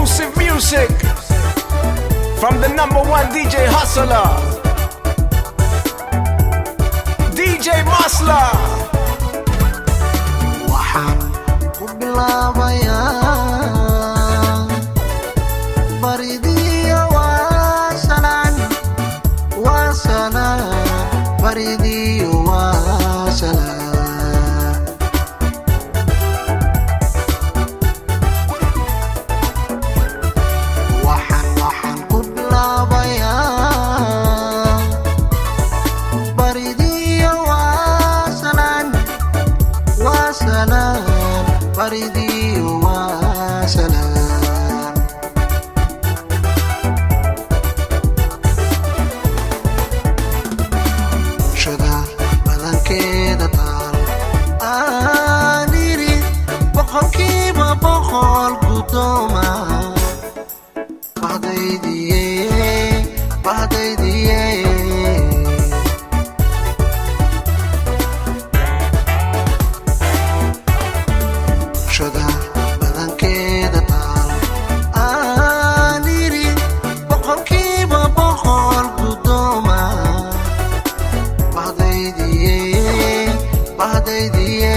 exclusive music from the #1 DJ Hustler, DJ Masla. waxaan ku bilaabayaa baridiyo waa salaan baridiyo waa salaan waxaan ku bilaabayaa baridiyo waa salaan baridiyo waa salaan bulshada badankeeda taal aan idhi boqolkiiba boqol guddooma bahdaydiye bulshada badankeeda taal aan idhi boqolkiiba boqol guddooma bahdaydiye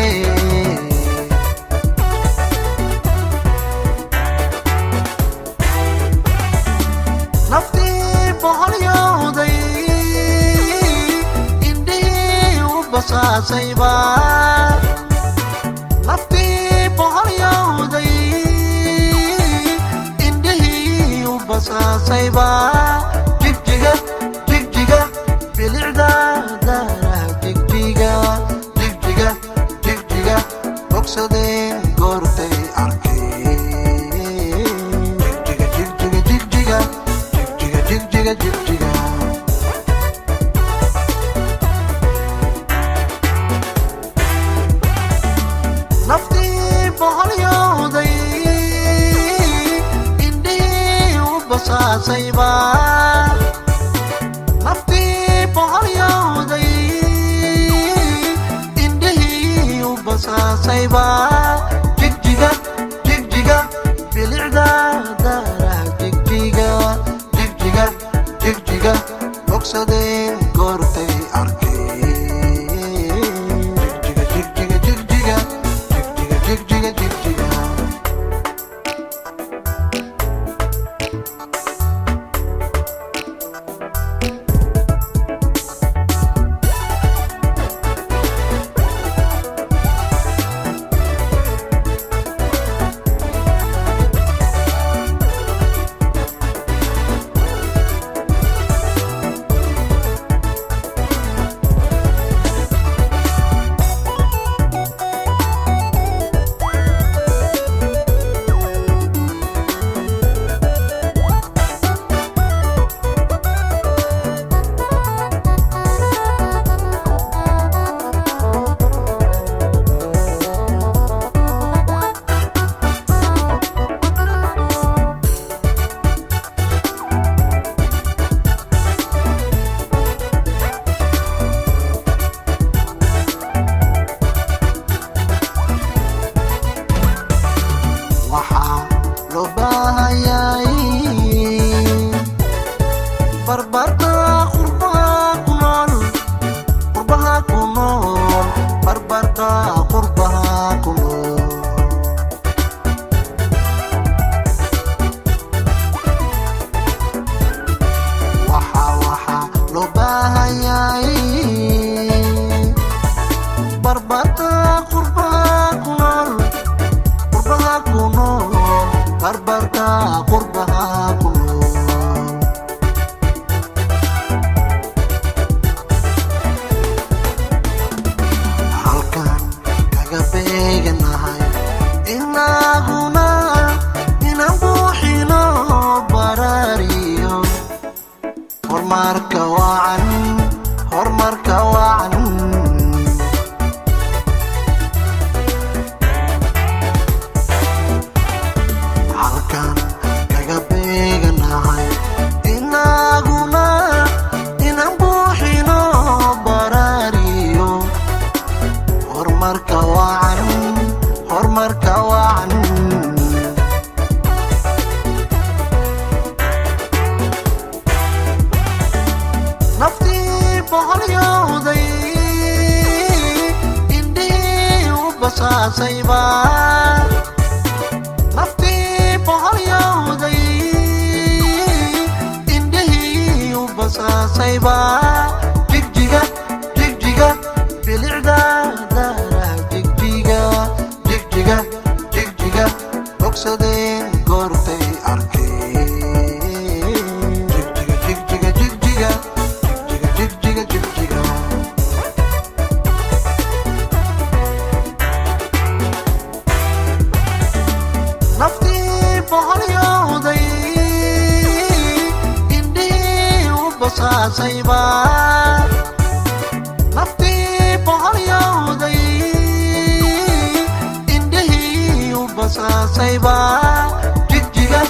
naftii boqolyowday indhihii u basaasayba naftii boqolyowday indhihii u basaasayba jigjiga bilicda daaraha jigjiga bogsadeen goortay arkeen jigjiga naftii boqolyowday indhihii u basaasayba naftii boqolyowday indhihii u basaasayba jigjiga bilicda daaraha jigjiga bogsadeen goortay arkeen jigjiga waxaa loo baahayay barbarta qurbaha ku nool barbarta qurbaha ku nool waxaa loo baahayay barbarta qurbaha ku nool barbarta qurbaha ku nool halkan kaga beeganahay inaguna inaan buuxino baraariyo horumarka wacan halkan bogsadeen goortay arkeen jigjiga jigjiga jigjiga jigjiga jigjiga naftii boqolyooday indhihii u basaasayba naftii boqolyooday indhihii u basaasayba jigjiga